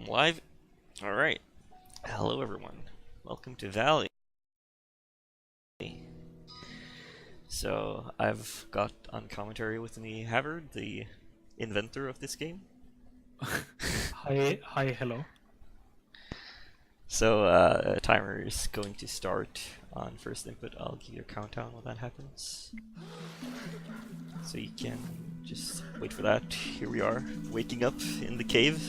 Live? Alright. Hello everyone. Welcome to Valley. So, I've got on commentary with me Havard, the inventor of this game. Hi, hello. So, a timer is going to start on first input. I'll give you a countdown when that happens. So you can just wait for that. Here we are, waking up in the cave.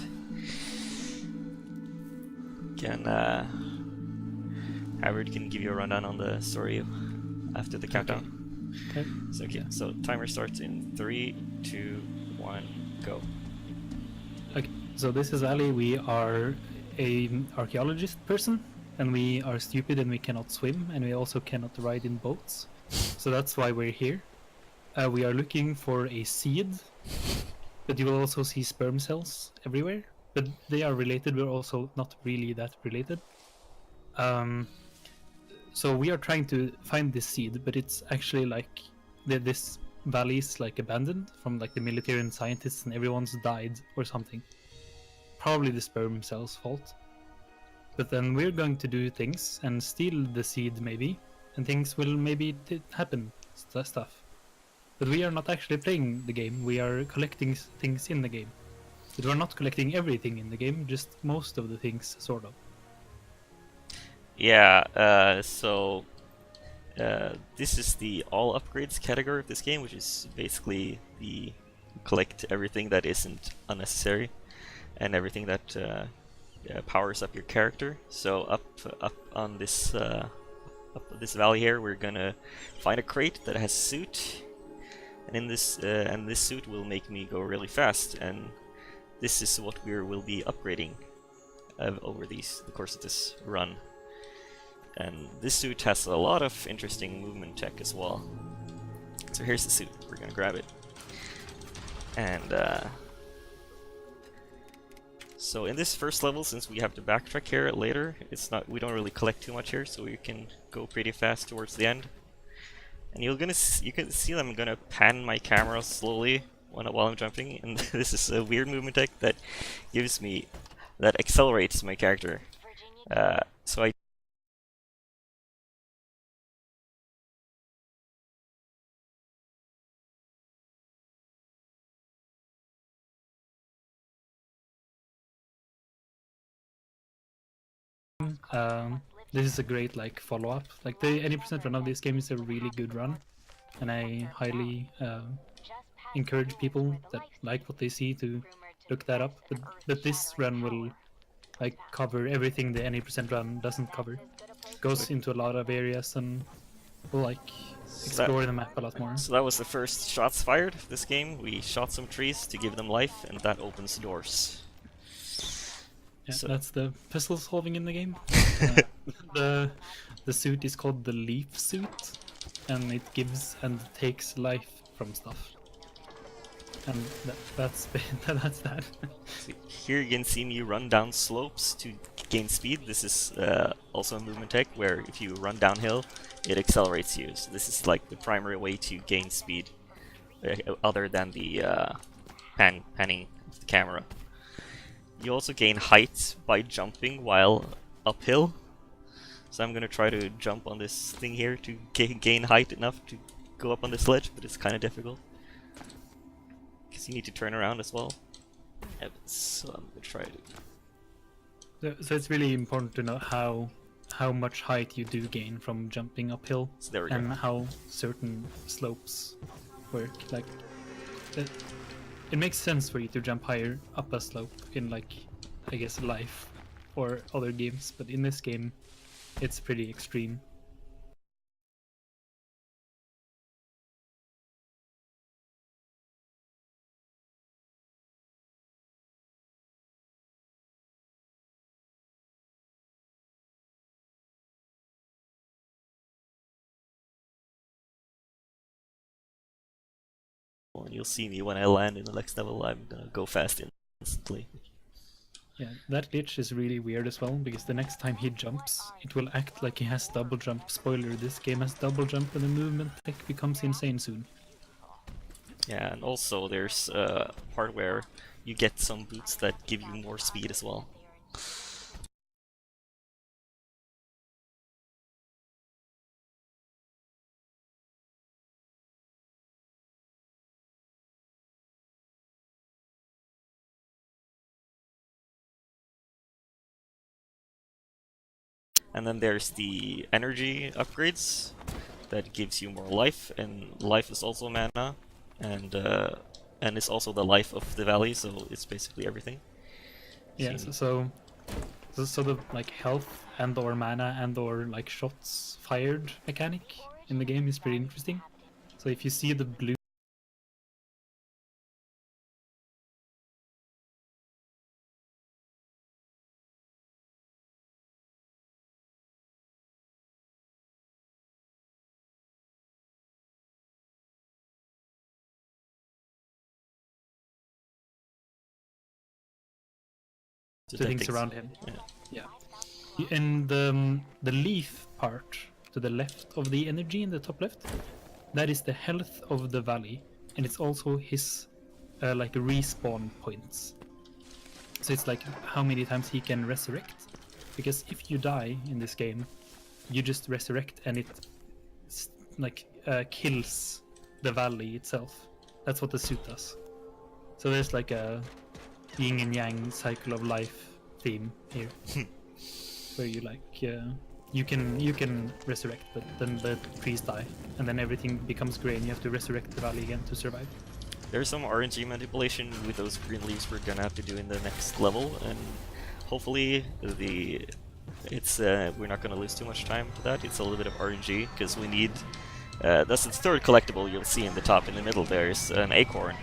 Howard can give you a rundown on the story after the countdown. Okay. So timer starts in 3, 2, 1, go. Okay. So this is Ali. We are an archaeologist person, and we are stupid and we cannot swim, and we also cannot ride in boats. So that's why we're here. We are looking for a seed, but you will also see sperm cells everywhere. But they are related. We're also not really that related. So we are trying to find this seed, but it's actually like this valley is like abandoned from like the military and scientists, and everyone's died or something. Probably the sperm cell's fault. But then we're going to do things and steal the seed maybe, and things will maybe happen, stuff. But we are not actually playing the game. We are collecting things in the game. But we're not collecting everything in the game, just most of the things, sort of. Yeah, this is the all upgrades category of this game, which is basically the collect everything that isn't unnecessary and everything that powers up your character. So up on this this valley here, we're gonna find a crate that has suit, and this suit will make me go really fast, and this is what will be upgrading over the course of this run. And this suit has a lot of interesting movement tech as well. So here's the suit. We're gonna grab it. And so in this first level, since we have to backtrack here later, we don't really collect too much here, so we can go pretty fast towards the end. And you can see that I'm gonna pan my camera slowly while I'm jumping, and this is a weird movement tech that accelerates my character. So I This is a great like follow-up. Like the any percent run of this game is a really good run, and I highly encourage people that like what they see to look that up. But this run will like cover everything the any percent run doesn't cover. Goes into a lot of areas and will like explore the map a lot more. So that was the first shots fired of this game. We shot some trees to give them life, and that opens doors. Yeah, so that's the puzzle solving in the game. The suit is called the leaf suit, and it gives and takes life from stuff. And that's that. So here you can see me run down slopes to gain speed. This is also a movement tech where if you run downhill, it accelerates you. So this is like the primary way to gain speed, other than the panning of the camera. You also gain height by jumping while uphill. So I'm gonna try to jump on this thing here to gain height enough to go up on this ledge, but it's kind of difficult. Because you need to turn around as well. Yeah, so I'm gonna try to... So it's really important to know how much height you do gain from jumping uphill, so there we and go. how certain slopes work. Like it makes sense for you to jump higher up a slope in like, I guess, life or other games, but in this game it's pretty extreme. And you'll see me when I land in the next level. I'm gonna go fast instantly. Yeah, that glitch is really weird as well, because the next time he jumps, it will act like he has double jump. Spoiler, this game has double jump and the movement tech becomes insane soon. Yeah, and also there's a part where you get some boots that give you more speed as well. And then there's the energy upgrades that gives you more life, and life is also mana, and it's also the life of the valley, so it's basically everything. Yeah, so the like health and or mana and or like shots fired mechanic in the game is pretty interesting. So if you see the blue the things around him. Yeah. And the leaf part to the left of the energy in the top left, that is the health of the valley, and it's also his like respawn points. So it's like how many times he can resurrect. Because if you die in this game, you just resurrect and it like kills the valley itself. That's what the suit does. So there's like a yin and yang cycle of life theme here, where you like you can resurrect, but then the trees die, and then everything becomes grey, and you have to resurrect the valley again to survive. There's some RNG manipulation with those green leaves we're gonna have to do in the next level, and hopefully we're not gonna lose too much time to that. It's a little bit of RNG because we need. That's the third collectible you'll see in the top. In the middle there's an acorn,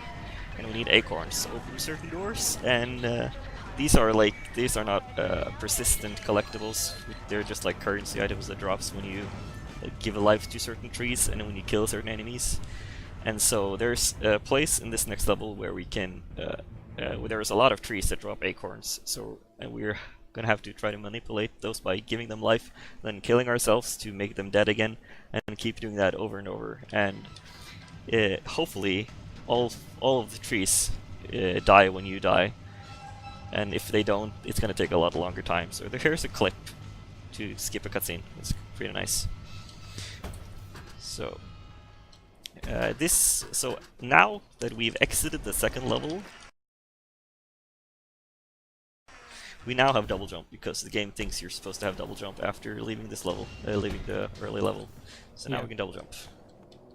and we need acorns to open certain doors. And these are not persistent collectibles. They're just like currency items that drops when you give a life to certain trees and when you kill certain enemies. And so there's a place in this next level where we can. There's a lot of trees that drop acorns. So we're gonna have to try to manipulate those by giving them life, then killing ourselves to make them dead again, and keep doing that over and over. And hopefully, all of the trees die when you die. And if they don't, it's gonna take a lot longer time. So here's a clip to skip a cutscene. It's pretty nice. So. So now that we've exited the second level, we now have double jump because the game thinks you're supposed to have double jump after leaving this level, leaving the early level. So now we can double jump.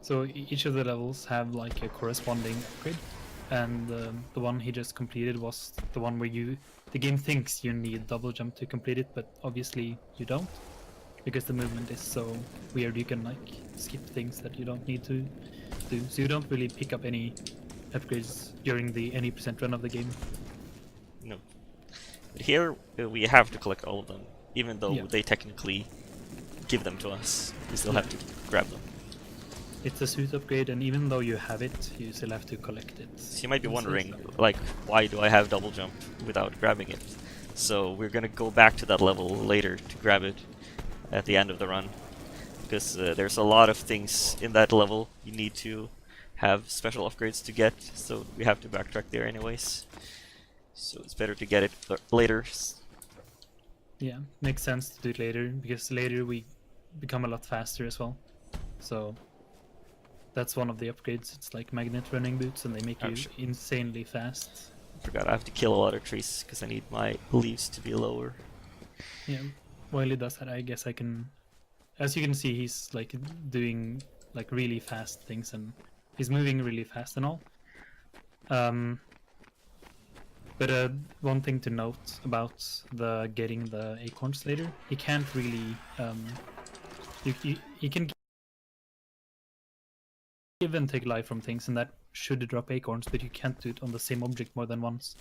So each of the levels have like a corresponding upgrade, and the one he just completed was the one where the game thinks you need double jump to complete it, but obviously you don't, because the movement is so weird. You can like skip things that you don't need to do, so you don't really pick up any upgrades during the any percent run of the game. No. But here we have to collect all of them, even though they technically give them to us. We still have to grab them. It's a suit upgrade, and even though you have it, you still have to collect it. So you might be wondering, like, why do I have double jump without grabbing it? So we're gonna go back to that level later to grab it at the end of the run. Because there's a lot of things in that level you need to have special upgrades to get, so we have to backtrack there anyways. So it's better to get it later. Yeah, makes sense to do it later, because later we become a lot faster as well. So that's one of the upgrades. It's like magnet running boots, and they make you insanely fast. I forgot I have to kill a lot of trees because I need my leaves to be lower. Yeah, while he does that, I guess I can... As you can see, he's like doing like really fast things, and he's moving really fast and all. But one thing to note about the getting the acorns later, he can't really he can give and take life from things, and that should drop acorns, but you can't do it on the same object more than once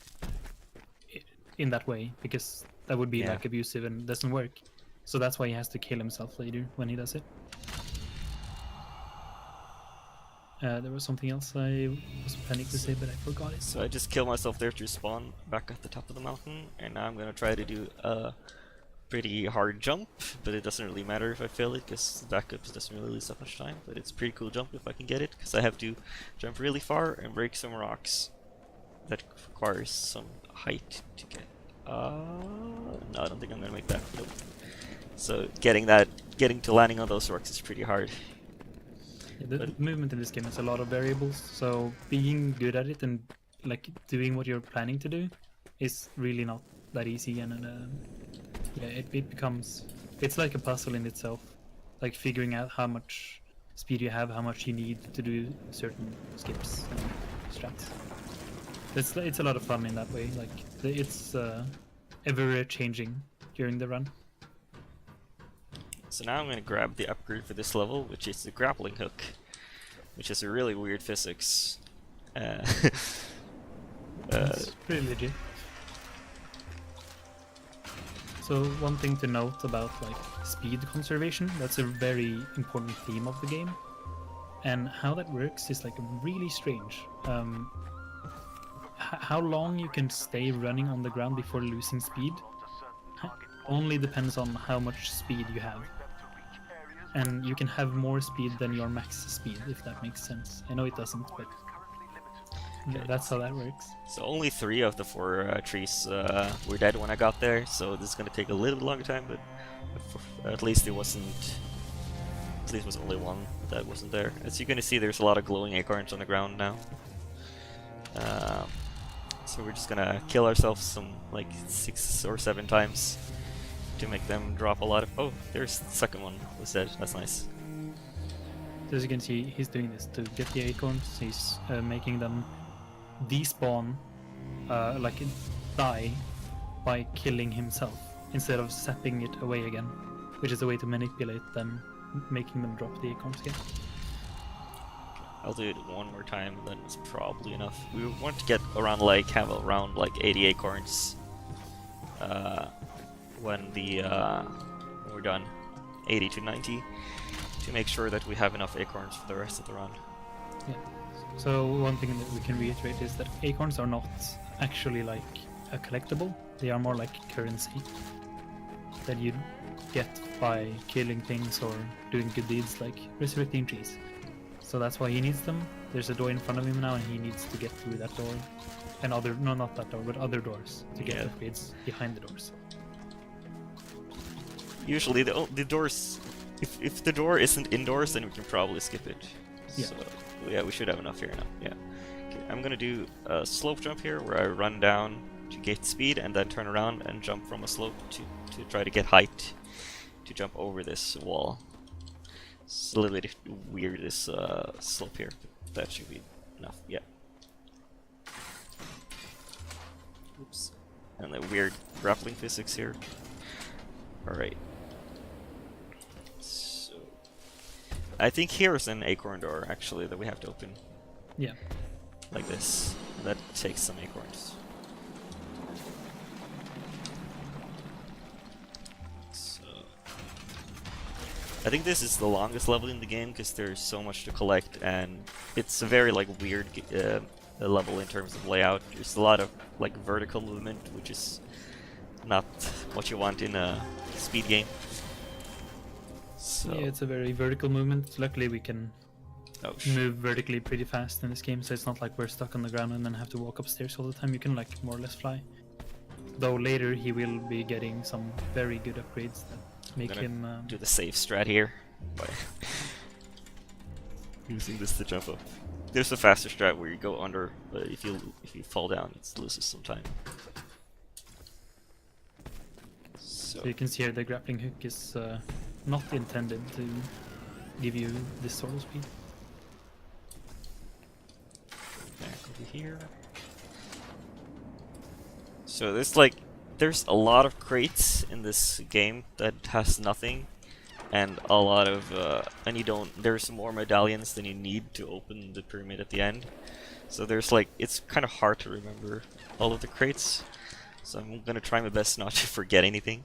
in that way, because that would be like abusive and doesn't work. So that's why he has to kill himself later when he does it. There was something else I was planning to say, but I forgot it. So I just killed myself there to spawn back at the top of the mountain, and now I'm gonna try to do a pretty hard jump, but it doesn't really matter if I fail it, because the backup doesn't really lose that much time, but it's a pretty cool jump if I can get it, because I have to jump really far and break some rocks. That requires some height to get. No, I don't think I'm gonna make that. Nope. So getting to landing on those rocks is pretty hard. Yeah, the movement in this game has a lot of variables, so being good at it and like doing what you're planning to do is really not that easy, and yeah, it becomes It's like a puzzle in itself, like figuring out how much speed you have, how much you need to do certain skips and strats. It's a lot of fun in that way. Like it's ever changing during the run. So now I'm going to grab the upgrade for this level, which is the grappling hook, which is a really weird physics. It's pretty legit. So one thing to note about like speed conservation, that's a very important theme of the game. And how that works is like really strange. How long you can stay running on the ground before losing speed only depends on how much speed you have. And you can have more speed than your max speed, if that makes sense. I know it doesn't, but yeah, that's how that works. So only 3 of the 4 trees were dead when I got there, so this is gonna take a little bit longer time, but at least it wasn't. At least it was only 1 that wasn't there. As you're gonna see, there's a lot of glowing acorns on the ground now. So we're just gonna kill ourselves some like 6 or 7 times to make them drop a lot of. Oh, there's the second one was dead. That's nice. So as you can see, he's doing this to get the acorns. He's making them despawn, like die, by killing himself instead of zapping it away again, which is a way to manipulate them, making them drop the acorns again. I'll do it one more time, and then it's probably enough. We want to get around like have around like 80 acorns when we're done, 80 to 90, to make sure that we have enough acorns for the rest of the run. Yeah. So one thing that we can reiterate is that acorns are not actually like a collectible. They are more like currency that you get by killing things or doing good deeds like resurrecting trees. So that's why he needs them. There's a door in front of him now, and he needs to get through that door. And not that door, but other doors to get upgrades behind the doors. Usually the doors, if the door isn't indoors, then we can probably skip it. Yeah. So yeah, we should have enough here now. Yeah. Okay, I'm gonna do a slope jump here, where I run down to get speed, and then turn around and jump from a slope to try to get height to jump over this wall. It's a little bit weird, this slope here, but that should be enough. Yeah. Oops. And the weird grappling physics here. Alright. So I think here's an acorn door actually that we have to open. Yeah. Like this. That takes some acorns. So I think this is the longest level in the game because there's so much to collect, and it's a very like weird level in terms of layout. There's a lot of like vertical movement, which is not what you want in a speed game. So Yeah, it's a very vertical movement. Luckily we can move vertically pretty fast in this game, so it's not like we're stuck on the ground and then have to walk upstairs all the time. You can like more or less fly. Though later he will be getting some very good upgrades that make him do the safe strat here by using this to jump up. There's a faster strat where you go under, but if you fall down, it loses some time. So you can see here the grappling hook is not intended to give you this sort of speed. Back over here. So there's a lot of crates in this game that has nothing, and a lot of there's more medallions than you need to open the pyramid at the end. So there's like, it's kind of hard to remember all of the crates. So I'm gonna try my best not to forget anything,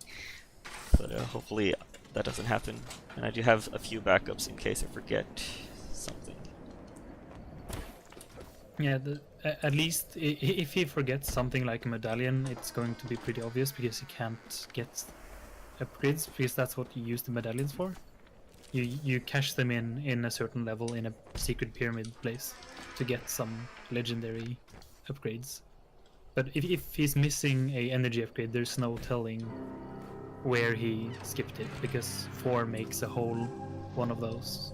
but hopefully that doesn't happen. And I do have a few backups in case I forget something. Yeah, at least if he forgets something like a medallion, it's going to be pretty obvious because he can't get upgrades, because that's what you use the medallions for. You cache them in a certain level in a secret pyramid place to get some legendary upgrades. But if he's missing a energy upgrade, there's no telling where he skipped it, because 4 makes a whole one of those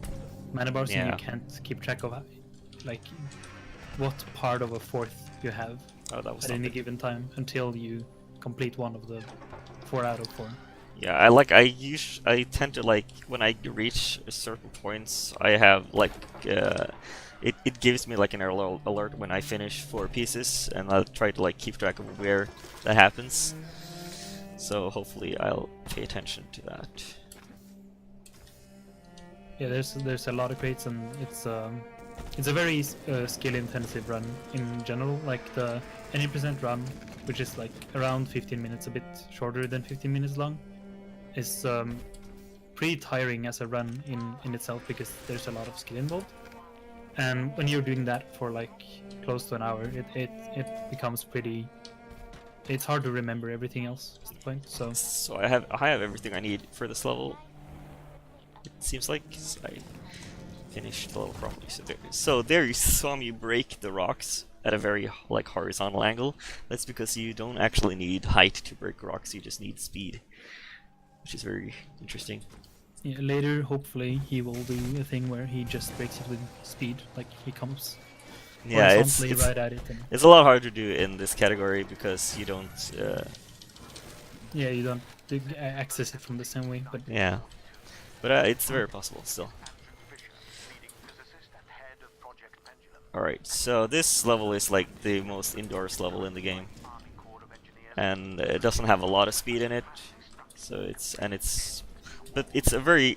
mana bars, and you can't keep track of like what part of a 4th you have at any given time until you complete one of the 4 out of 4. Yeah, I tend to like when I reach certain points, I have like it gives me like an alert when I finish 4 pieces, and I'll try to like keep track of where that happens. So hopefully I'll pay attention to that. Yeah, there's a lot of crates, and it's a very skill intensive run in general. Like the any percent run, which is like around 15 minutes, a bit shorter than 15 minutes long, is pretty tiring as a run in itself because there's a lot of skill involved. And when you're doing that for like close to an hour, it becomes pretty. It's hard to remember everything else. Is the point? So So I have everything I need for this level. It seems like I finished the level properly. So there you saw me break the rocks at a very like horizontal angle. That's because you don't actually need height to break rocks. You just need speed, which is very interesting. yeah, later, hopefully, he will do a thing where he just breaks it with speed, like he comes Yeah, horizontally right at it. And it's a lot harder to do in this category because you don't. yeah, you don't access it from the same way, but Yeah, but it's very possible still. Alright, so this level is like the most indoors level in the game, and it doesn't have a lot of speed in it. So but it's a very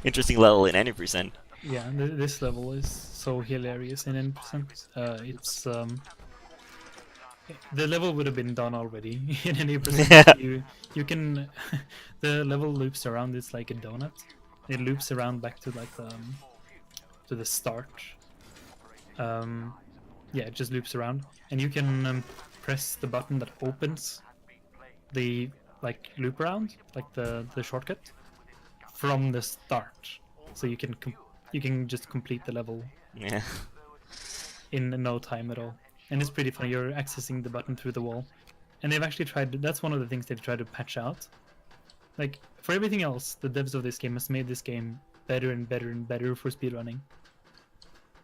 interesting level in any percent. yeah, this level is so hilarious in N%. It's the level would have been done already in any percent. You can the level loops around. It's like a donut. It loops around back to like to the start. Yeah, it just loops around, and you can press the button that opens the like loop around, like the shortcut, from the start. So you can just complete the level Yeah. in no time at all, and it's pretty funny. You're accessing the button through the wall, and they've actually tried. That's one of the things they've tried to patch out. Like for everything else, the devs of this game has made this game better and better and better for speedrunning.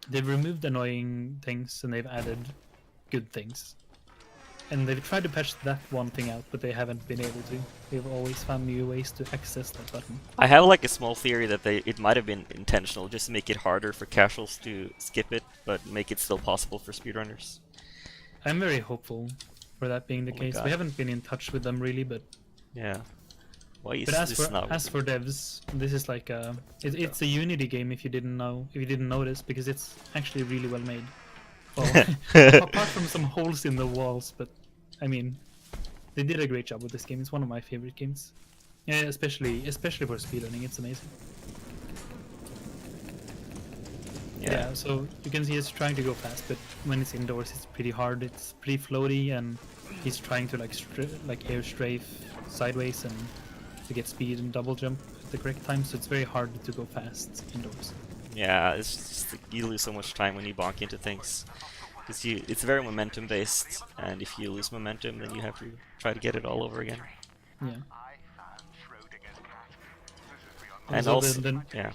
They've removed annoying things and they've added good things. And they've tried to patch that one thing out, but they haven't been able to. They've always found new ways to access that button. I have like a small theory that it might have been intentional, just to make it harder for casuals to skip it, but make it still possible for speedrunners. I'm very hopeful for that being the Oh my case. God. We haven't been in touch with them really, but Yeah. Why is but as this for not as for devs, this is like it's a Unity game if you didn't notice, because it's actually really well made. Well, apart from some holes in the walls, but I mean, they did a great job with this game. It's one of my favorite games. Yeah, especially for speedrunning, it's amazing. Yeah, so you can see it's trying to go fast, but when it's indoors, it's pretty hard. It's pretty floaty, and he's trying to like air strafe sideways and to get speed and double jump at the correct time. So it's very hard to go fast indoors. Yeah, it's just you lose so much time when you bonk into things. Because it's very momentum based, and if you lose momentum, then you have to try to get it all over again. Yeah. And So also, the yeah,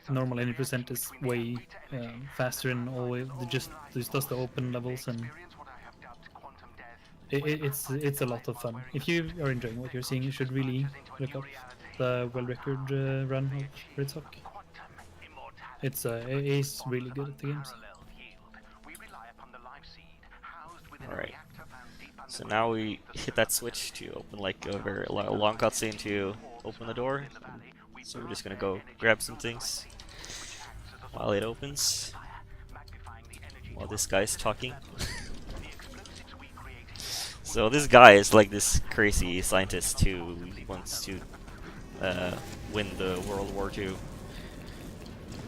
normal 80% is way faster and always just does the open levels, and it's a lot of fun. If you are enjoying what you're seeing, you should really look up the world record run of TheRedSock. He's really good at the games. alright. So now we hit that switch to open like a very long cutscene to open the door. So we're just gonna go grab some things while it opens. While this guy's talking. So this guy is like this crazy scientist who wants to win the World War II.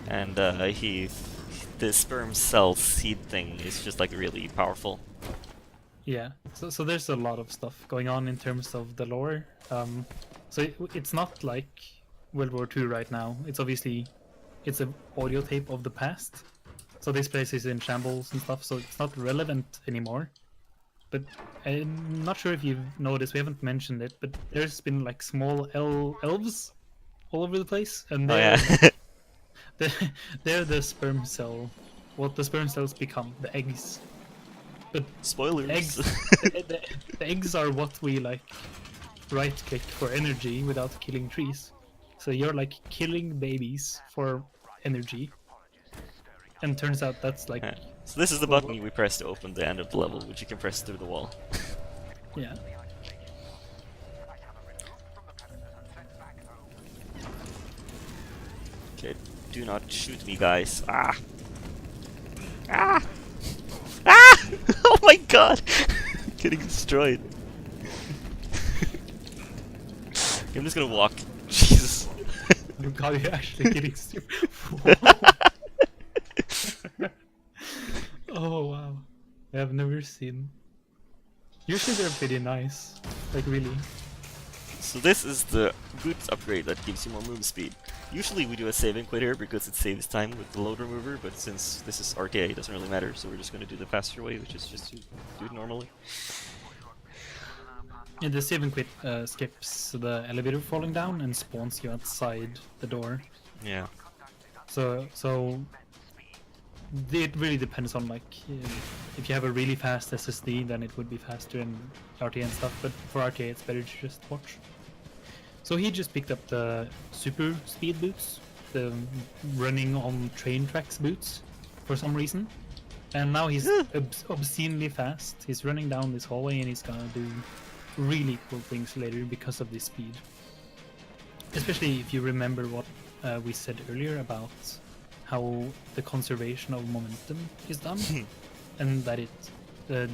And the sperm cell seed thing is just like really powerful. Yeah, so there's a lot of stuff going on in terms of the lore. So it's not like World War II right now. It's an audio tape of the past. So this place is in shambles and stuff, so it's not relevant anymore. But I'm not sure if you've noticed, we haven't mentioned it, but there's been like small elves all over the place, and Oh yeah. they're the sperm cell. What the sperm cells become, the eggs. But Spoilers. eggs, the eggs are what we like right click for energy without killing trees. So you're like killing babies for energy. And turns out that's like, Yeah. So this is the well, button we press to open the end of the level, which you can press through the wall. yeah. Okay, do not shoot me, guys. Ah! Ah! Ah! Oh my god! Getting destroyed. I'm just gonna walk. Jesus. Oh god, you're actually getting stupid. Oh wow. I've never seen. Usually they're pretty nice. Like really. So this is the boots upgrade that gives you more move speed. Usually we do a save and quit here because it saves time with the load remover, but since this is RTA, it doesn't really matter, so we're just going to do the faster way, which is just to do it normally. Yeah, the save and quit skips the elevator falling down and spawns you outside the door. Yeah. So it really depends on like if you have a really fast SSD, then it would be faster in RTA and stuff. But for RTA, it's better to just watch. So he just picked up the super speed boots, the running on train tracks boots, for some reason. And now he's obscenely fast. He's running down this hallway and he's gonna do really cool things later because of this speed. Especially if you remember what we said earlier about how the conservation of momentum is done, and that it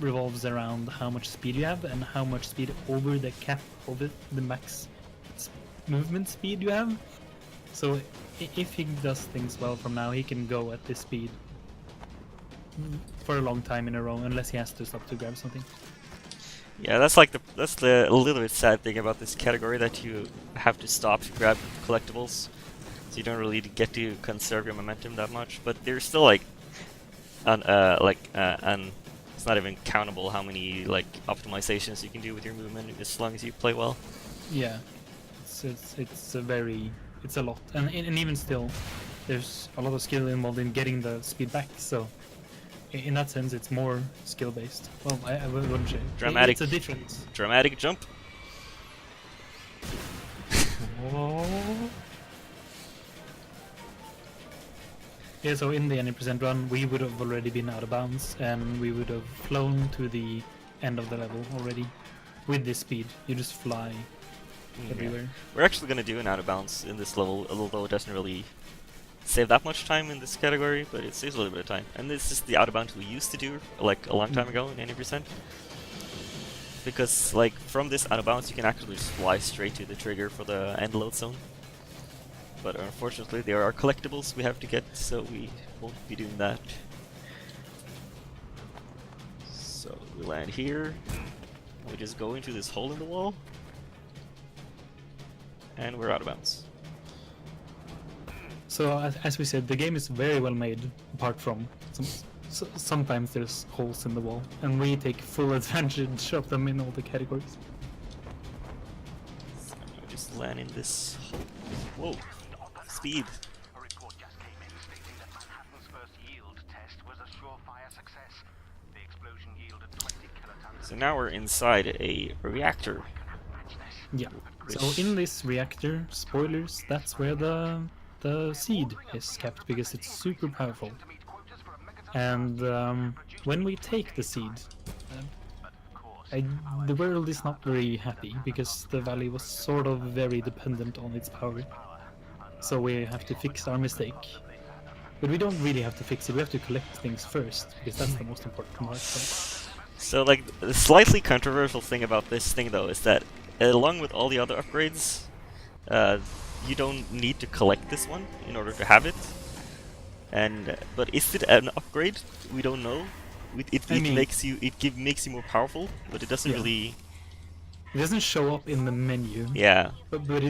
revolves around how much speed you have and how much speed over the cap, over the max movement speed you have. So if he does things well from now, he can go at this speed for a long time in a row, unless he has to stop to grab something. Yeah, that's like the a little bit sad thing about this category, that you have to stop to grab collectibles, so you don't really get to conserve your momentum that much. But there's still like, it's not even countable how many like optimizations you can do with your movement as long as you play well. Yeah, it's a lot, and even still, there's a lot of skill involved in getting the speed back. So in that sense, it's more skill based. Well, I wouldn't say Dramatic. It's a difference. Dramatic jump. Oh. Yeah, so in the 90% run, we would have already been out of bounds, and we would have flown to the end of the level already. With this speed, you just fly everywhere. We're actually going to do an out of bounds in this level, although it doesn't really save that much time in this category, but it saves a little bit of time. And this is the out of bounds we used to do, like a long time ago in 90%. Because, like, from this out of bounds, you can actually just fly straight to the trigger for the end load zone. But unfortunately, there are collectibles we have to get, so we won't be doing that. So we land here. We just go into this hole in the wall. And we're out of bounds. So as we said, the game is very well made, apart from sometimes there's holes in the wall, and we take full advantage of them in all the categories. So we just land in this hole. Whoa! Speed! A report just came in stating that Manhattan's first yield test was a surefire success. The explosion yielded 20 kilotons. So now we're inside a reactor. Yeah. So in this reactor, spoilers, that's where the seed is kept, because it's super powerful. And when we take the seed, the world is not very happy, because the valley was sort of very dependent on its power. So we have to fix our mistake. But we don't really have to fix it, we have to collect things first, because that's the most important part. So, like, the slightly controversial thing about this thing, though, is that along with all the other upgrades, you don't need to collect this one in order to have it. And but is it an upgrade? We don't know. It makes you more powerful, but it doesn't really. It doesn't show up in the menu. Yeah. But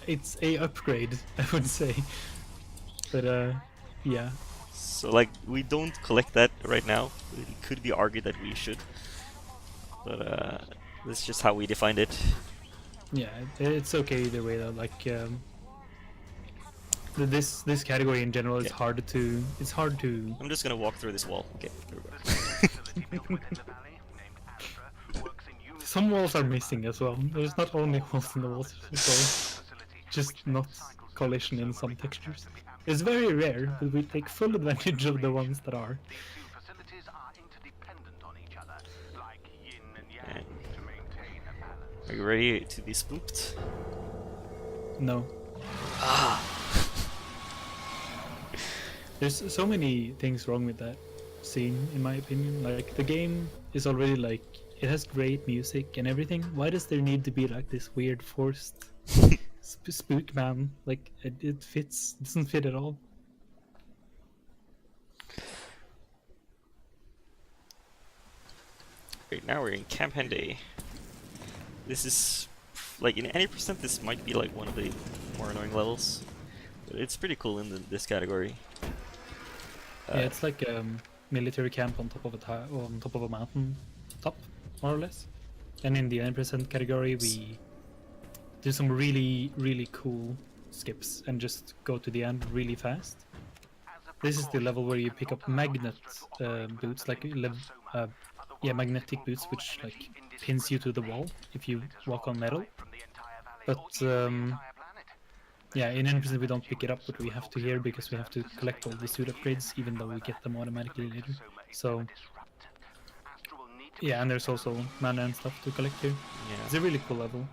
it's a upgrade, I would say. But yeah. So like, we don't collect that right now. It could be argued that we should, but that's just how we defined it. Yeah, it's okay either way though. Like this category in general is hard to. It's hard to. I'm just gonna walk through this wall. Okay. There we go. Some walls are missing as well. There's not only holes in the walls, so just not collision in some textures. It's very rare, but we take full advantage of the ones that are. These two facilities are interdependent on each other, like yin and yang, And to maintain a balance. are you ready to be spooked? No. There's so many things wrong with that scene, in my opinion. Like, the game is already like, it has great music and everything. Why does there need to be like this weird forced spook man? Like, it fits, doesn't fit at all. Right now we're in Camp Henday. This is, like, in any percent this might be like one of the more annoying levels. But it's pretty cool in this category. Yeah, it's like a military camp on top of on top of a mountain top, more or less. And in the 9% category, we do some really cool skips and just go to the end really fast. This is the level where you pick up magnet boots, like magnetic boots, which like pins you to the wall if you walk on metal. But yeah, in 9% we don't pick it up, but we have to here because we have to collect all the suit upgrades, even though we get them automatically later. So yeah, and there's also mana and stuff to collect here. Yeah. It's a really cool level.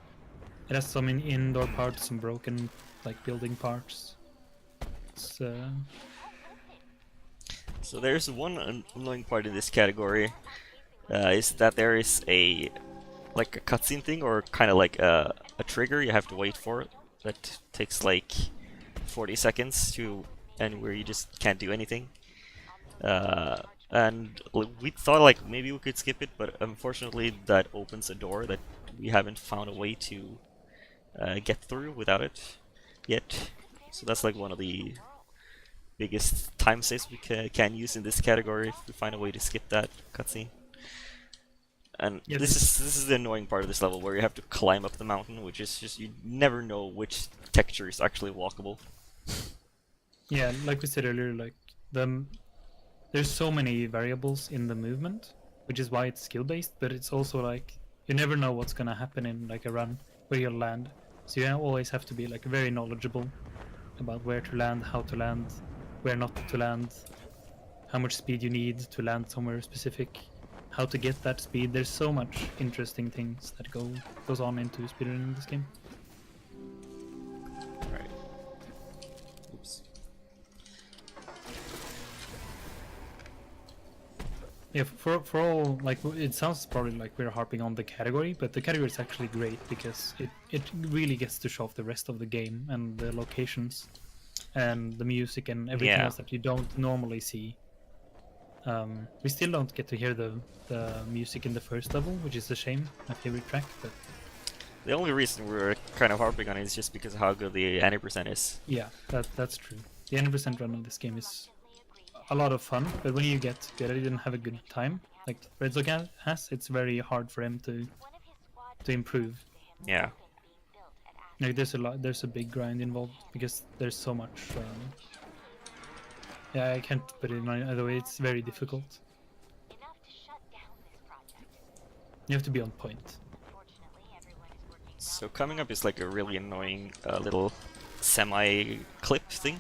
It has some indoor parts, some broken like building parts. It's So there's one annoying part in this category, is that there is a cutscene thing, or kind of like a trigger you have to wait for that takes like 40 seconds to, and where you just can't do anything. And we thought like maybe we could skip it, but unfortunately that opens a door that we haven't found a way to get through without it yet. So that's like one of the biggest time saves we can use in this category if we find a way to skip that cutscene. And Yeah, this is the annoying part of this level, where you have to climb up the mountain, which is just, you never know which texture is actually walkable. yeah, like we said earlier, like there's so many variables in the movement, which is why it's skill based. But it's also like you never know what's gonna happen in like a run where you'll land. So you always have to be like very knowledgeable about where to land, how to land, where not to land, how much speed you need to land somewhere specific, how to get that speed. There's so much interesting things that goes on into speedrunning in this game. Right. Oops. Yeah, for all, like, it sounds probably like we're harping on the category, but the category is actually great because it really gets to show off the rest of the game and the locations and the music and everything Yeah. else that you don't normally see. We still don't get to hear the music in the first level, which is a shame, my favorite track, but The only reason we're kind of harping on it is just because of how good the 90% is. yeah, that's true. The 100% run of this game is a lot of fun, but when you get good at it and have a good time, like TheRedSock has, it's very hard for him to improve. Yeah. Like there's a big grind involved because there's so much. Yeah, I can't put it in either way. It's very difficult. You have to be on point. So coming up is like a really annoying little semi-clip thing,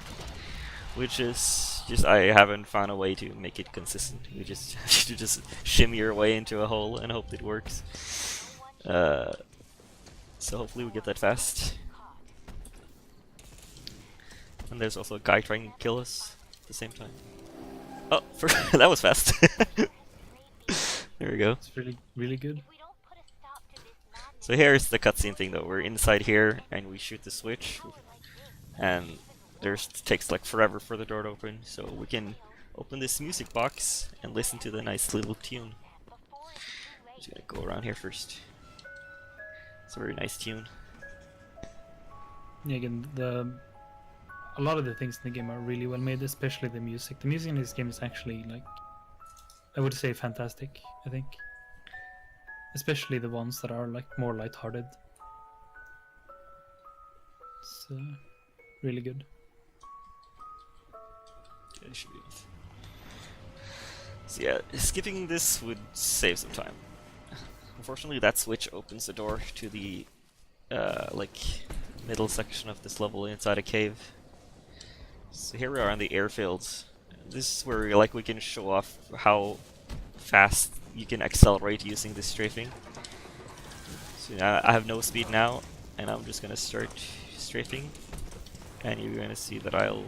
which is just, I haven't found a way to make it consistent. You just have to just shimmy your way into a hole and hope it works. So hopefully we get that fast. And there's also a guy trying to kill us at the same time. Oh, that was fast. There we go. It's really good. So here's the cutscene thing though. We're inside here and we shoot the switch, and it takes like forever for the door to open. So we can open this music box and listen to the nice little tune. Just gonna go around here first. It's a very nice tune. Yeah, again, a lot of the things in the game are really well made, especially the music. The music in this game is actually, like, I would say fantastic, I think. Especially the ones that are like more lighthearted. It's really good. Yeah, it should be enough. So yeah, skipping this would save some time. Unfortunately, that switch opens the door to the like middle section of this level inside a cave. So here we are on the airfields. This is where we can show off how fast you can accelerate using this strafing. So I have no speed now, and I'm just gonna start strafing, and you're gonna see that I'll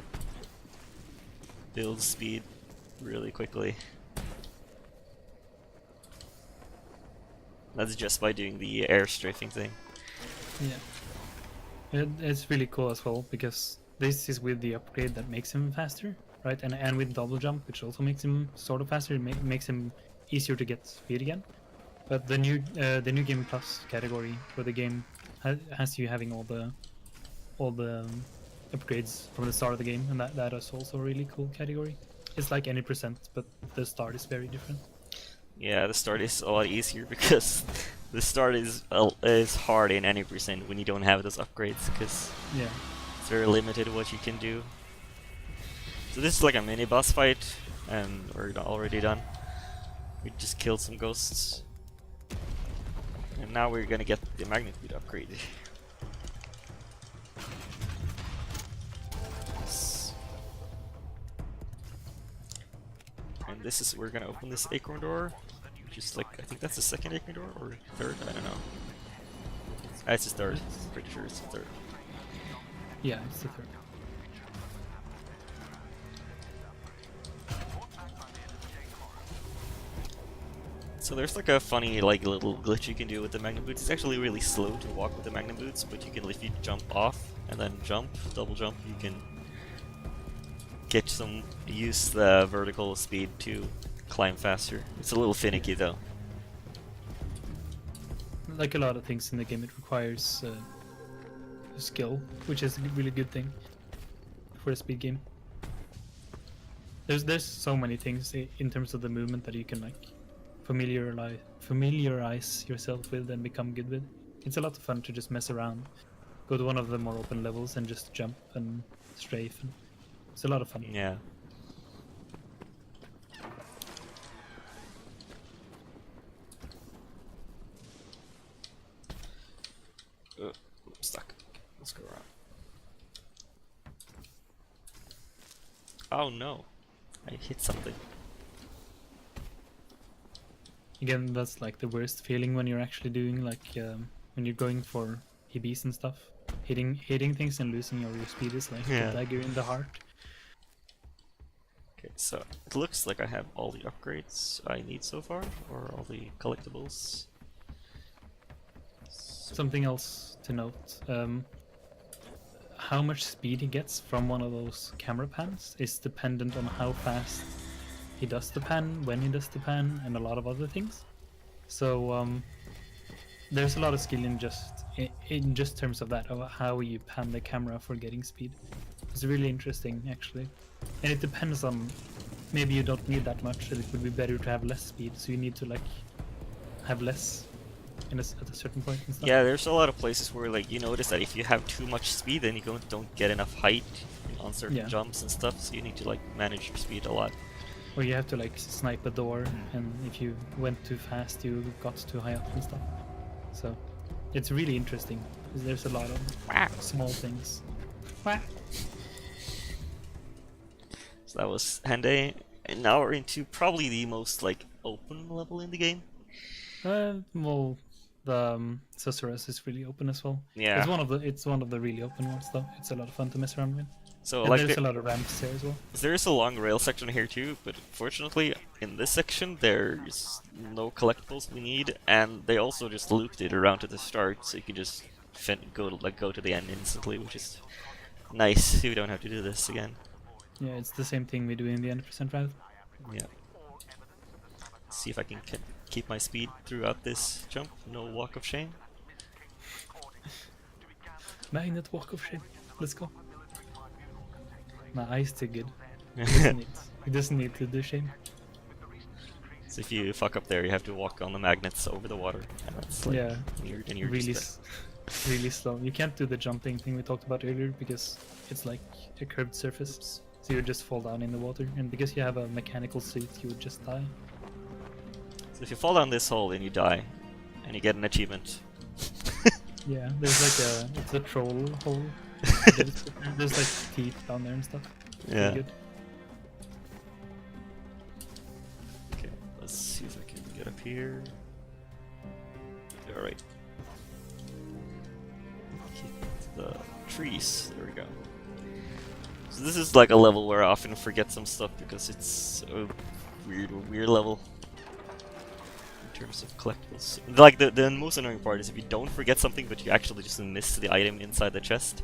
build speed really quickly. That's just by doing the air strafing thing. Yeah. It's really cool as well, because this is with the upgrade that makes him faster, right? And with double jump, which also makes him sort of faster, it makes him easier to get speed again. But the new Game Plus category for the game has you having all the upgrades from the start of the game, and that is also a really cool category. It's like any percent, but the start is very different. Yeah, the start is a lot easier because the start is hard in any percent when you don't have those upgrades, because Yeah. it's very limited what you can do. So this is like a mini boss fight, and we're already done. We just killed some ghosts, and now we're gonna get the magnitude upgrade. And this is, we're gonna open this acorn door, which is like, I think that's the second acorn door, or third, I don't know. It's the third, pretty sure it's the third. Yeah, it's the third. So there's like a funny like little glitch you can do with the Magnum Boots. It's actually really slow to walk with the Magnum Boots, but you can, if you jump off and then jump, double jump, you can use the vertical speed to climb faster. It's a little finicky though. Like a lot of things in the game, it requires skill, which is a really good thing for a speed game. There's so many things in terms of the movement that you can like familiarize yourself with and become good with. It's a lot of fun to just mess around, go to one of the more open levels and just jump and strafe. And it's a lot of fun. Yeah. I'm stuck. Let's go around. Oh no, I hit something. Again, that's like the worst feeling when you're actually doing like when you're going for EBs and stuff. Hitting things and losing your speed is like Yeah. a dagger in the heart. Okay, so it looks like I have all the upgrades I need so far, or all the collectibles. Something else to note, how much speed he gets from one of those camera pans is dependent on how fast he does the pan, when he does the pan, and a lot of other things. So there's a lot of skill in just terms of that, of how you pan the camera for getting speed. It's really interesting actually, and it depends on, maybe you don't need that much, and it would be better to have less speed, so you need to like have less at a certain point and stuff. Yeah, there's a lot of places where like you notice that if you have too much speed, then you don't get enough height on certain jumps and stuff, so you need to like manage your speed a lot. Or you have to like snipe a door, and if you went too fast, you got too high up and stuff. So it's really interesting, because there's a lot of small things. So that was Hende, and now we're into probably the most like open level in the game. Well, the Susurrus is really open as well. Yeah. It's one of the really open ones though. It's a lot of fun to mess around with. So And like there's a lot of ramps there as well. there is a long rail section here too, but fortunately in this section there's no collectibles we need, and they also just looped it around to the start, so you can just go to the end instantly, which is nice. You don't have to do this again. Yeah, it's the same thing we do in the 100% route. Yeah. See if I can keep my speed throughout this jump. No walk of shame. Magnet walk of shame. Let's go. My eye's too good. He doesn't need to do shame. So if you fuck up there, you have to walk on the magnets over the water, and that's like, Yeah, and you're really, just really slow. You can't do the jumping thing we talked about earlier because it's like a curved surface, so you just fall down in the water. And because you have a mechanical suit, you would just die. So if you fall down this hole, then you die. and you get an achievement. Yeah, there's like it's a troll hole. There's like teeth down there and stuff. It's Yeah. pretty good. Okay, let's see if I can get up here. Alright. The trees. There we go. So this is like a level where I often forget some stuff because it's a weird level in terms of collectibles. Like the most annoying part is if you don't forget something but you actually just miss the item inside the chest.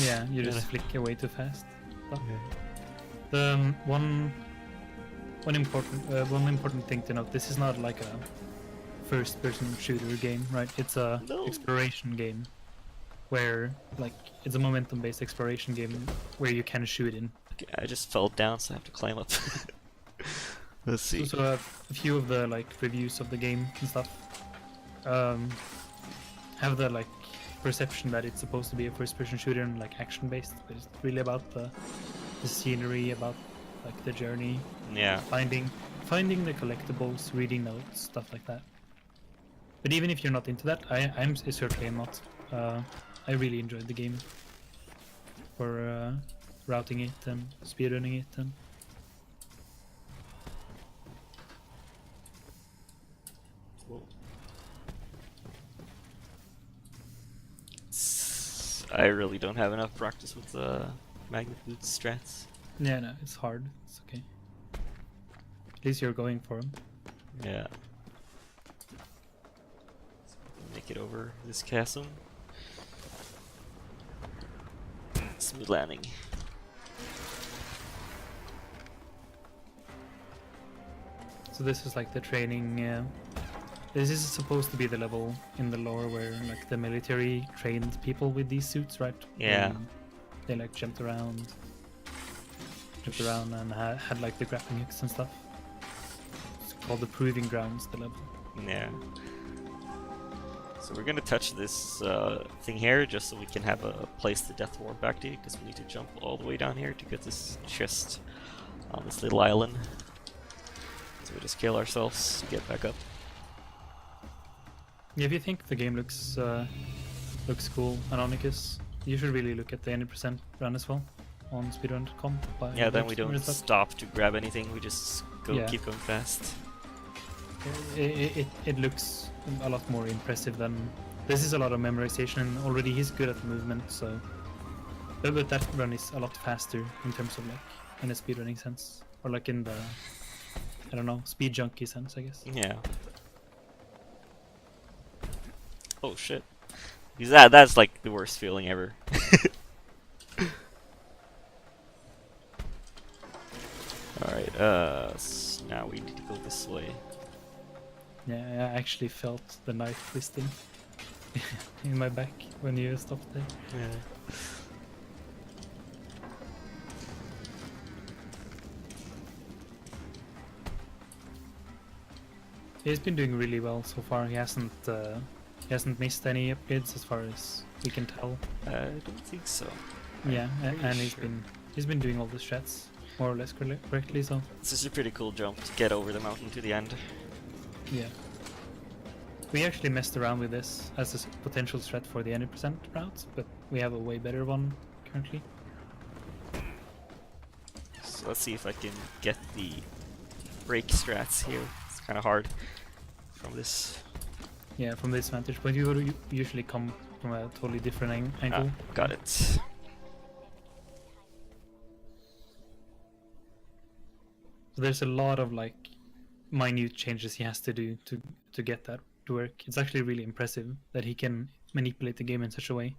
Yeah, you just flick away too fast. But the one important thing to note: this is not like a first-person shooter game, right? It's a No. exploration game where like it's a momentum-based exploration game where you can shoot in. Okay, I just fell down, so I have to climb up. Let's see. So a few of the like reviews of the game and stuff have the like perception that it's supposed to be a first-person shooter and like action-based, but it's really about the scenery, about like the journey, Yeah. finding the collectibles, reading notes, stuff like that. But even if you're not into that, I'm certainly not. I really enjoyed the game for routing it and speedrunning it and. I really don't have enough practice with magnet boot strats. Yeah, no, it's hard. It's okay. At least you're going for them. Yeah. Make it over this chasm. Smooth landing. So this is like the training. This is supposed to be the level in the lore where like the military trained people with these suits, right? Yeah. They like jumped around and had like the grappling hooks and stuff. It's called the Proving Grounds, the level. Yeah. So we're gonna touch this thing here just so we can have a place to death warp back to, because we need to jump all the way down here to get this chest on this little island. So we just kill ourselves to get back up. Yeah, if you think the game looks cool, Anonicus, you should really look at the 90% run as well on speedrun.com. Yeah, then we don't stop to grab anything, we just keep going fast. It looks a lot more impressive than... This is a lot of memorization, and already he's good at movement, so... But that run is a lot faster in terms of like, in a speedrunning sense. Or like in the, I don't know, speed junkie sense, I guess. Yeah. Oh shit. Because that's like the worst feeling ever. Alright, so now we need to go this way. Yeah, I actually felt the knife twisting in my back when you stopped there. Yeah. He's been doing really well so far. He hasn't missed any upgrades as far as we can tell. I don't think so. Yeah, and sure. he's been doing all the strats more or less correctly. So This is a pretty cool jump to get over the mountain to the end. yeah, we actually messed around with this as a potential strat for the 90% route, but we have a way better one currently. So let's see if I can get the break strats here. It's kind of hard from this. Yeah, from this vantage point, you would usually come from a totally different angle. Got it. So there's a lot of like minute changes he has to do to get that to work. It's actually really impressive that he can manipulate the game in such a way.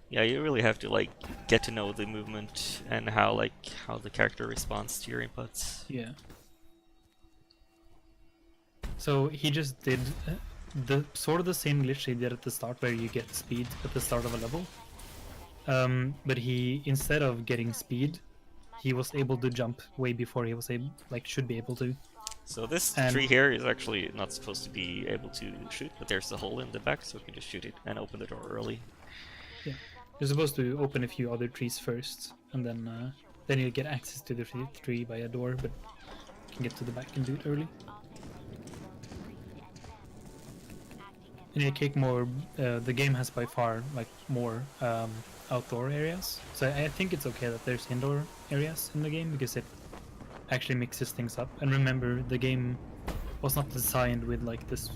Yeah, you really have to like get to know the movement and how the character responds to your inputs. Yeah. So he just did the sort of the same glitch he did at the start, where you get speed at the start of a level. But he, instead of getting speed, he was able to jump way before he was able, should be able to. So this And- tree here is actually not supposed to be able to shoot, but there's a hole in the back, so we can just shoot it and open the door early. Yeah, you're supposed to open a few other trees first, and then you'll get access to the tree by a door, but you can get to the back and do it early. In a cake more, the game has by far like more outdoor areas. So I think it's okay that there's indoor areas in the game because it actually mixes things up. And remember, the game was not designed with like this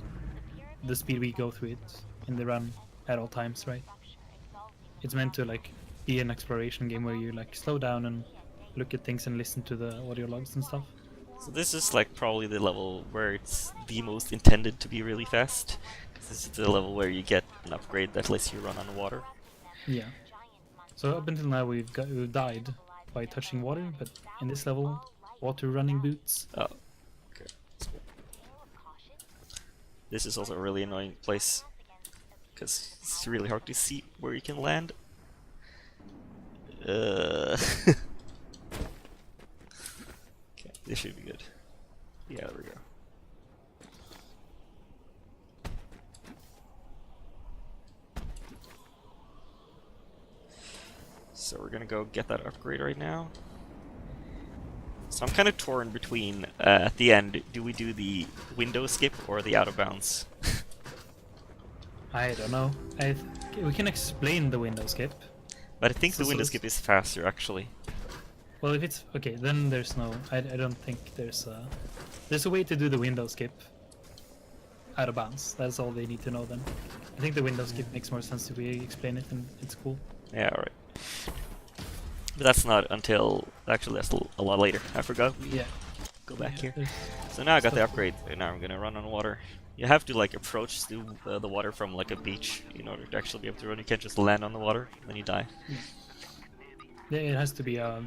the speed we go through it in the run at all times, right? It's meant to like be an exploration game where you like slow down and look at things and listen to the audio logs and stuff. So this is like probably the level where it's the most intended to be really fast. 'Cause this is the level where you get an upgrade that lets you run on water. Yeah. So up until now we've died by touching water, but in this level, water running boots. Oh, okay. This is also a really annoying place because it's really hard to see where you can land. Okay, this should be good. Yeah, there we go. So we're gonna go get that upgrade right now. So I'm kind of torn between, at the end, do we do the window skip or the out of bounds? I don't know. We can explain the window skip. But I think So- the window so- skip is faster, actually. Well, if it's okay, then there's no. I don't think there's a way to do the window skip out of bounds. That's all they need to know then. I think the window skip makes more sense if we explain it and it's cool. Yeah, alright. But that's not until... Actually, that's a lot later. I forgot. Yeah. Go back Yeah, here. there's So now I got the stuff. upgrade, and now I'm gonna run on water. You have to like approach the water from like a beach in order to actually be able to run. You can't just land on the water, then you die. Yeah, it has to be a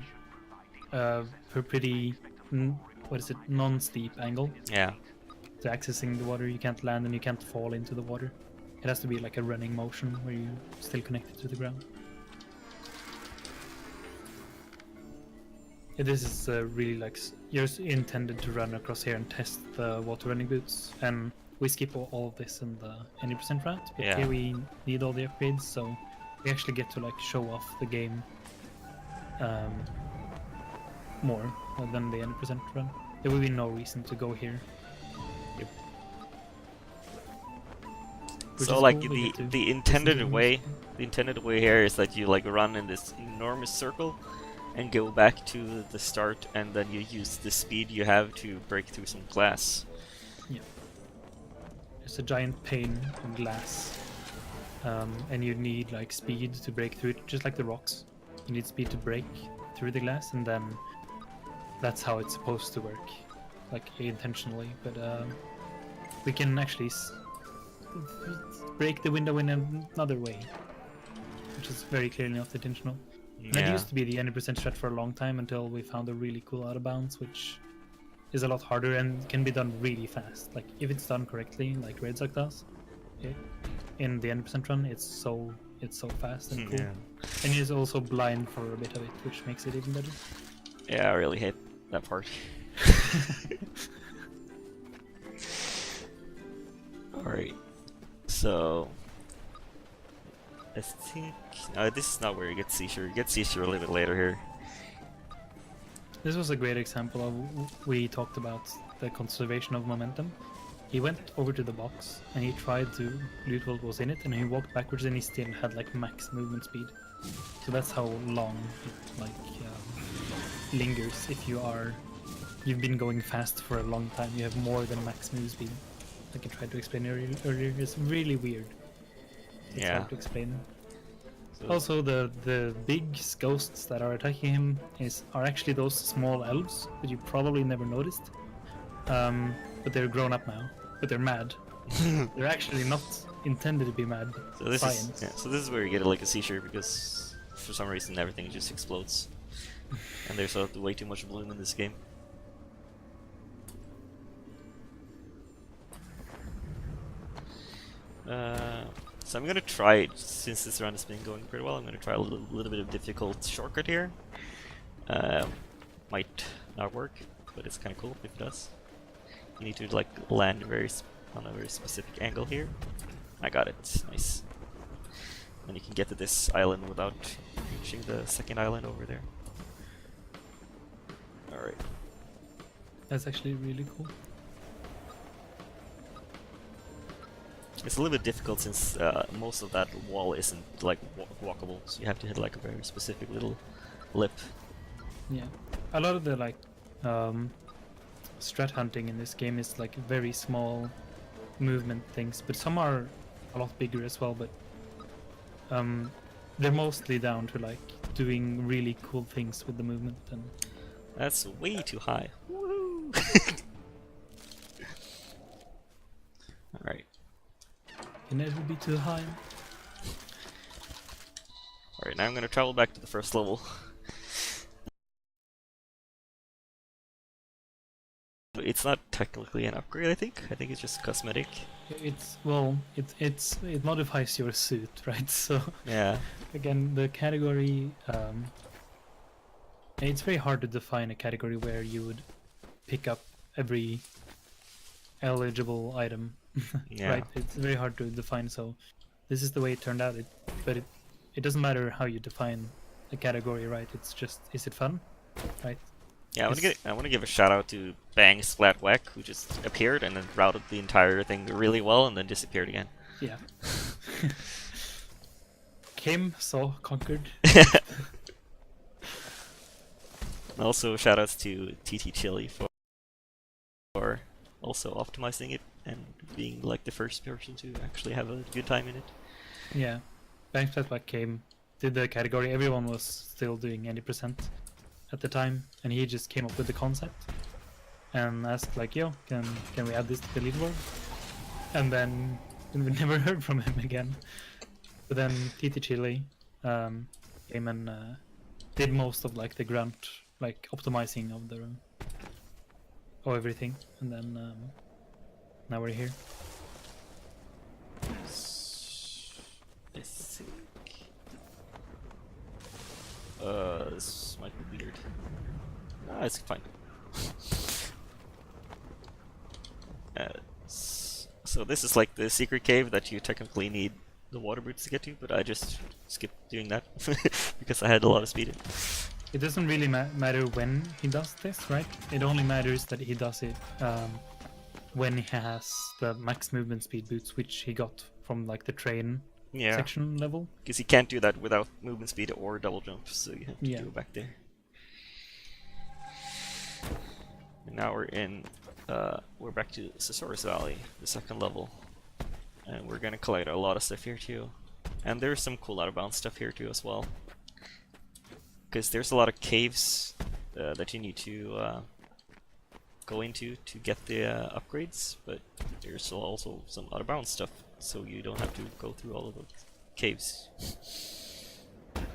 pretty what is it, non-steep angle Yeah. to accessing the water. You can't land and you can't fall into the water. It has to be like a running motion where you're still connected to the ground. Yeah, this is really like you're intended to run across here and test the water running boots, and we skip all of this in the 80% route, but Yeah. here we need all the upgrades, so we actually get to like show off the game more than the 80% run. There will be no reason to go here. Yep. Which So is like cool, we get to the listen intended to way, music. the intended way here is that you like run in this enormous circle, and go back to the start, and then you use the speed you have to break through some glass. There's a giant pane of glass, and you need like speed to break through it, just like the rocks. You need speed to break through the glass, and then that's how it's supposed to work, like intentionally. But we can actually break the window in another way, which is very clearly not intentional. And that Yeah. used to be the 80% strat for a long time until we found a really cool out of bounds, which is a lot harder and can be done really fast. Like if it's done correctly, like TheRedSock does, in the 80% run, it's so fast and cool. Yeah. And he's also blind for a bit of it, which makes it even better. Yeah, I really hate that part. Alright. So I think this is not where you get seizure. You get seizure a little bit later here. This was a great example of we talked about the conservation of momentum. He went over to the box and he tried to loot what was in it, and he walked backwards and he still had like max movement speed. So that's how long it like lingers if you've been going fast for a long time. You have more than max move speed. Like I tried to explain earlier, it's really weird. It's Yeah. hard to explain. So Also, the big ghosts that are attacking him are actually those small elves that you probably never noticed. But they're grown up now. But they're mad. They're actually not intended to be mad. So this Science. so this is where you get like a seizure because for some reason everything just explodes, and there's way too much bloom in this game. So I'm gonna try, since this run has been going pretty well, I'm gonna try a little bit of difficult shortcut here. Might not work, but it's kind of cool if it does. You need to like land on a very specific angle here. I got it, nice. And you can get to this island without reaching the second island over there. Alright. That's actually really cool. It's a little bit difficult since most of that wall isn't like walkable, so you have to hit like a very specific little lip. Yeah, a lot of the like strat hunting in this game is like very small movement things, but some are a lot bigger as well. But they're mostly down to like doing really cool things with the movement. And That's way too high. Woo! Alright. can never be too high. Alright, now I'm gonna travel back to the first level. It's not technically an upgrade, I think. I think it's just cosmetic. It's well, it modifies your suit, right? So Yeah. again, the category. It's very hard to define a category where you would pick up every eligible item. Yeah. Right? It's very hard to define. So this is the way it turned out. But it doesn't matter how you define a category, right? It's just, is it fun, right? Yeah, I want to give a shout out to Bang Splat Whack, who just appeared and then routed the entire thing really well and then disappeared again. Yeah. Came, saw, conquered. Also, shout outs to TT Chili for also optimizing it and being like the first person to actually have a good time in it. Yeah. Bang Flatback came, did the category. Everyone was still doing 80% at the time, and he just came up with the concept and asked like, yo, can we add this to the leaderboard? And then we never heard from him again. But then TT Chili came and did most of like the grunt, like optimizing of the everything, and then now we're here. I think this might be weird. Ah, it's fine. So this is like the secret cave that you technically need the water boots to get to, but I just skipped doing that because I had a lot of speed. It doesn't really matter when he does this, right? It only matters that he does it when he has the max movement speed boots, which he got from like the train Yeah, section level. because you can't do that without movement speed or double jump, so you have to Yeah. do it back there. And now we're back to Sosaurus Valley, the second level, and we're gonna collect a lot of stuff here too. And there's some cool out of bounds stuff here too as well, because there's a lot of caves that you need to go into to get the upgrades, but there's also some out of bounds stuff, so you don't have to go through all of those caves.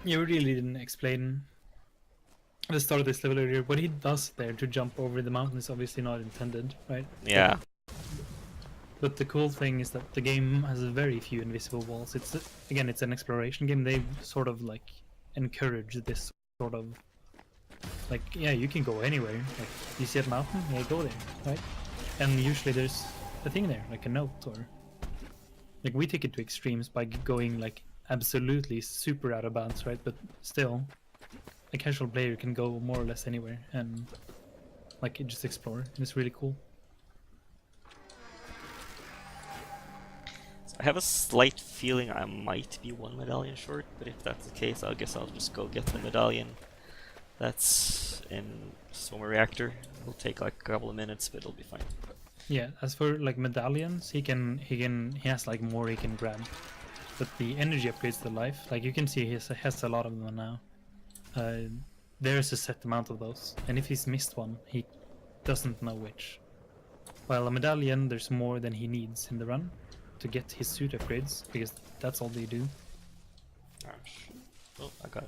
You really didn't explain at the start of this level earlier. What he does there to jump over the mountain is obviously not intended, right? Yeah. But the cool thing is that the game has very few invisible walls. It's again, it's an exploration game. They sort of like encourage this sort of like, yeah, you can go anywhere. Like, you see a mountain, yeah, go there, right? And usually there's a thing there, like a note, or like we take it to extremes by going like absolutely super out of bounds, right? But still, a casual player can go more or less anywhere and like just explore, and it's really cool. I have a slight feeling I might be one medallion short, but if that's the case, I guess I'll just go get the medallion that's in Swimmer Reactor. It'll take like a couple of minutes, but it'll be fine. Yeah, as for like medallions, he has like more he can grab, but the energy upgrades to life, like you can see he has a lot of them now. There's a set amount of those, and if he's missed one, he doesn't know which. While a medallion, there's more than he needs in the run to get his suit upgrades, because that's all they do. Oh, I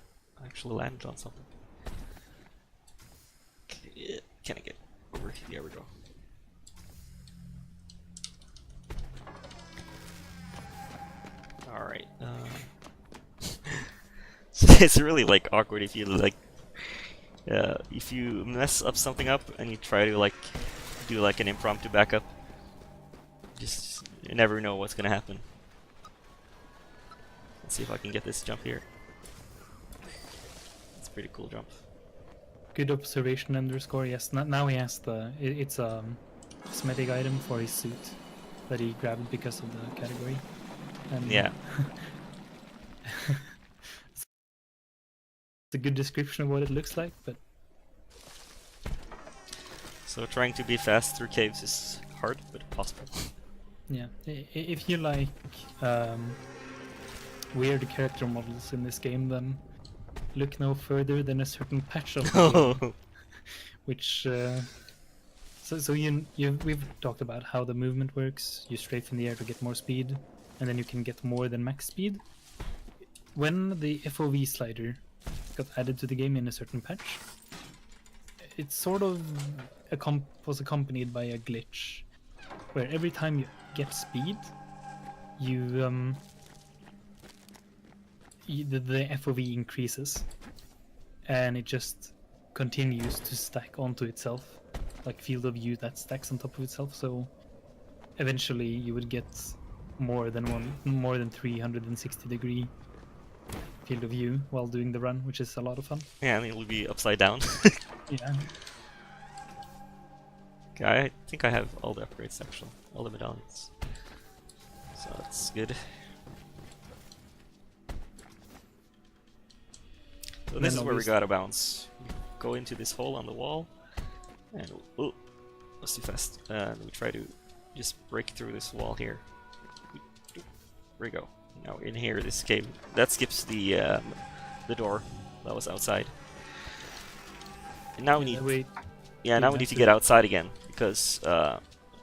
actually landed on something. Can I get over? There we go. Alright, it's really like awkward if you like if you mess up something up and you try to like do like an impromptu backup. Just you never know what's gonna happen. Let's see if I can get this jump here. It's a pretty cool jump. Good observation underscore. Yes, now he has it's a cosmetic item for his suit. that he grabbed because of the category. And Yeah. it's a good description of what it looks like, but So trying to be fast through caves is hard, but possible. yeah, if you like weird character models in this game, then look no further than a certain patch of the game, No. which we've talked about how the movement works. You strafe in the air to get more speed, and then you can get more than max speed. When the FOV slider got added to the game in a certain patch, it sort of was accompanied by a glitch, where every time you get speed, the FOV increases, and it just continues to stack onto itself, like field of view that stacks on top of itself. So eventually you would get more than 360-degree field of view while doing the run, which is a lot of fun. Yeah, and it will be upside down. Yeah. Okay, I think I have all the upgrades actually, all the medallions. So that's good. So this is where we gotta bounce. Go into this hole on the wall, and oh, that's too fast. And we try to just break through this wall here. There we go. Now in here, this cave that skips the door that was outside. And now we need, now we need to get outside again because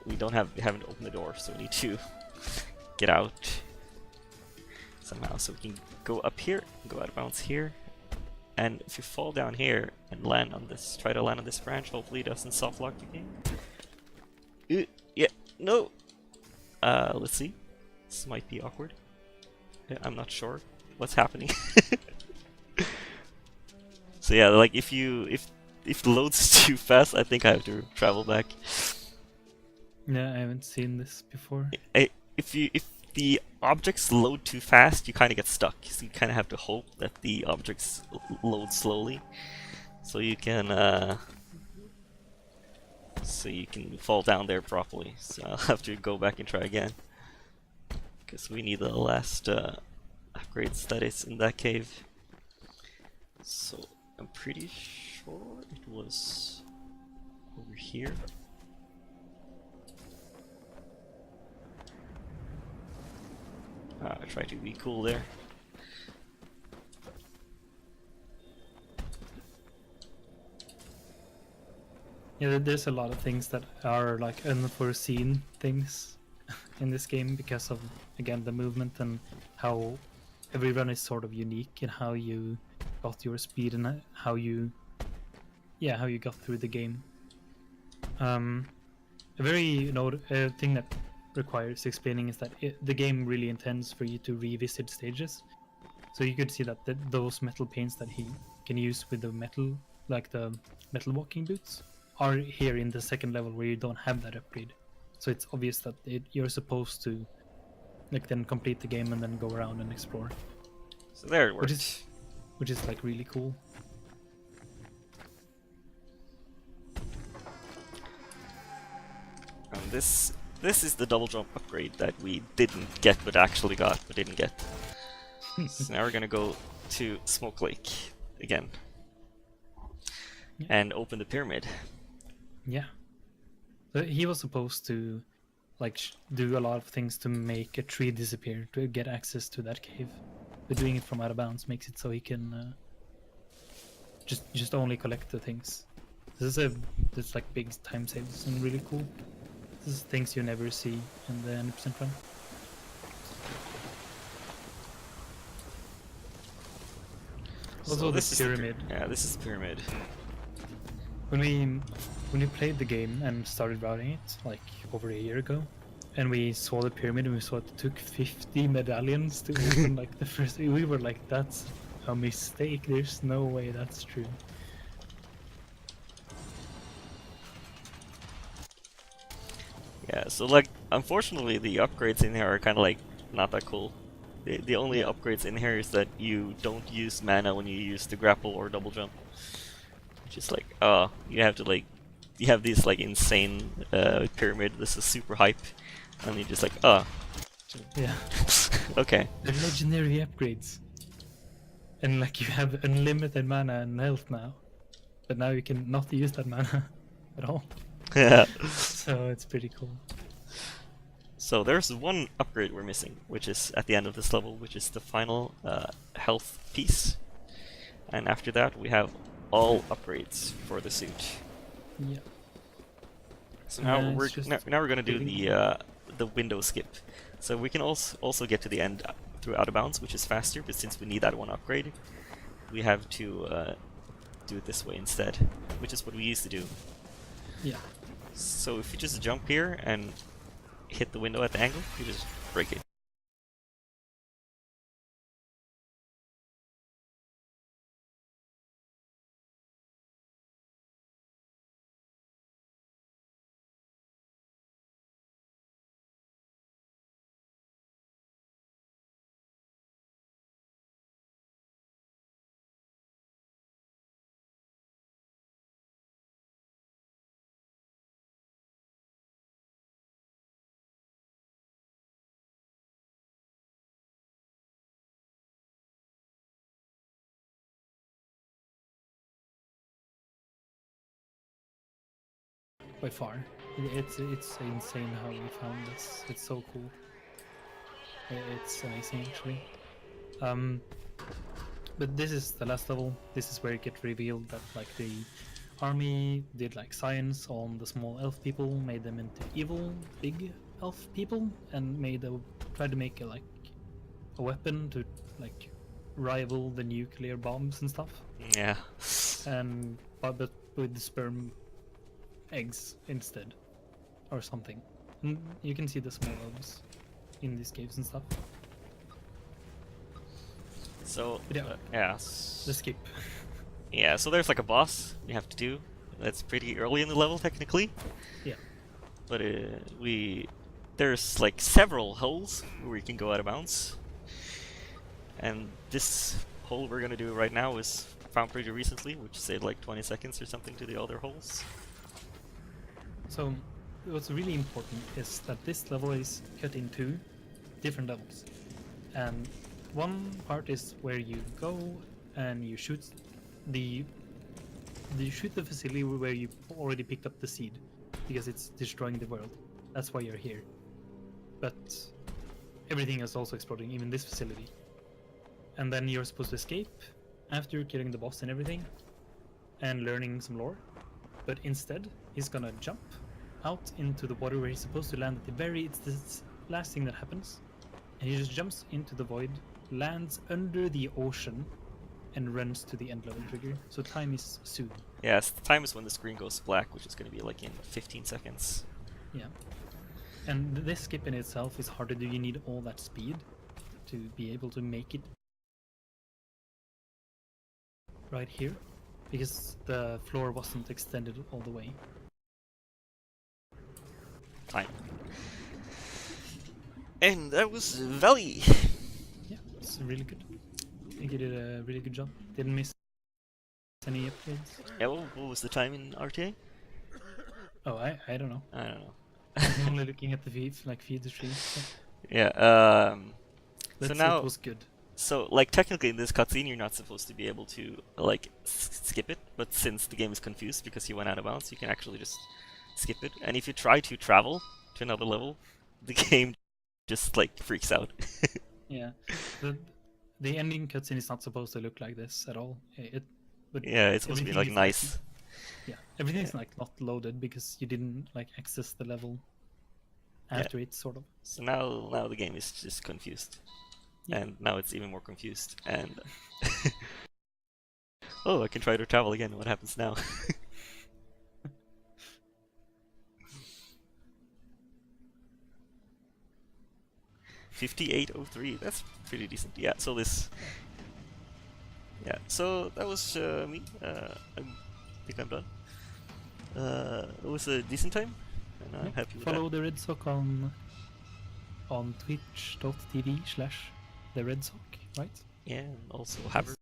we haven't opened the door, so we need to get out somehow. So we can go up here, go out of bounds here. And if you fall down here and land on this, try to land on this branch, hopefully it doesn't soft lock the game. Yeah, no. Let's see. This might be awkward. I'm not sure what's happening. So yeah, like if it loads too fast, I think I have to travel back. Yeah, I haven't seen this before. If the objects load too fast, you kind of get stuck. So you kind of have to hope that the objects load slowly, so you can fall down there properly. So I'll have to go back and try again, because we need the last upgrades that is in that cave. So I'm pretty sure it was over here. Try to be cool there. Yeah, there's a lot of things that are like unforeseen things in this game because of, again, the movement and how every run is sort of unique in how you got your speed and how you got through the game. A very thing that requires explaining is that the game really intends for you to revisit stages. So you could see that those metal paints that he can use with the metal, like the metal walking boots, are here in the second level where you don't have that upgrade. So it's obvious that you're supposed to like then complete the game and then go around and explore. So there it works. Which is like really cool. And this is the double jump upgrade that we didn't get but actually got but didn't get. So now we're gonna go to Smoke Lake again. Yeah. And open the pyramid. Yeah. So he was supposed to like do a lot of things to make a tree disappear to get access to that cave. But doing it from out of bounds makes it so he can just only collect the things. This is like big time saves and really cool. This is things you never see in the 100% run. Also, this pyramid. This is the pyramid. When we played the game and started routing it like over a year ago, and we saw the pyramid and we saw it took 50 medallions to open like the first. We were like, that's a mistake. There's no way that's true. Yeah, so like unfortunately the upgrades in here are kind of like not that cool. The only upgrades in here is that you don't use mana when you use the grapple or double jump. Just like, you have to like, you have these like insane pyramid. This is super hype, And you're just like, oh, Yeah. okay. They're legendary upgrades. And like you have unlimited mana and health now. But now you can not use that mana at all. Yeah. So it's pretty cool. So there's one upgrade we're missing, which is at the end of this level, which is the final health piece. And after that, we have all upgrades for the suit. Yeah. So now it's we're just now we're gonna do building. the window skip. So we can also get to the end through out of bounds, which is faster. But since we need that one upgrade, we have to do it this way instead, which is what we used to do. Yeah. So if you just jump here and hit the window at the angle, you just break it. By far. It's insane how we found this. It's so cool. It's amazing actually. But this is the last level. This is where it gets revealed that like the army did like science on the small elf people, made them into evil big elf people, and tried to make a weapon to like rival the nuclear bombs and stuff. Yeah. And but with the sperm eggs instead, or something. And you can see the small elves in these caves and stuff. So Yeah. yeah. The skip. Yeah. So there's like a boss you have to do. That's pretty early in the level technically. Yeah. But there's like several holes where you can go out of bounds. And this hole we're gonna do right now was found pretty recently, which saved like 20 seconds or something to the other holes. So what's really important is that this level is cut into different levels. And one part is where you go and you shoot the facility where you already picked up the seed, because it's destroying the world. That's why you're here. But everything is also exploding, even this facility. And then you're supposed to escape after killing the boss and everything and learning some lore. But instead, he's gonna jump out into the water where he's supposed to land at it's the last thing that happens. And he just jumps into the void, lands under the ocean, and runs to the end level trigger. So time is soon. Yes, the time is when the screen goes black, which is going to be like in 15 seconds. Yeah. And this skip in itself is hard to do. You need all that speed to be able to make it right here, because the floor wasn't extended all the way. Time. And that was Valley. Yeah, it's really good. I think you did a really good job. Didn't miss any upgrades. Yeah, what was the time in RTA? Oh, I don't know. I don't know. I'm only looking at the feed tree. So Yeah, let's so say now, it was good. so like technically in this cutscene you're not supposed to be able to like skip it, but since the game is confused because you went out of bounds, you can actually just skip it. And if you try to travel to another level, the game just like freaks out. Yeah, the ending cutscene is not supposed to look like this at all. But Yeah, it's supposed to be like everything is, nice. Yeah, everything's like not loaded because you didn't like access the level after it, sort of. So now the game is just confused. Yeah. And now it's even more confused. And oh, I can try to travel again. What happens now? $58.03. That's pretty decent. Yeah. So this. Yeah. So that was me. I think I'm done. It was a decent time, and I'm happy with Follow the TheRedSock on twitch.tv/TheRedSock, right? that. Yeah. And also have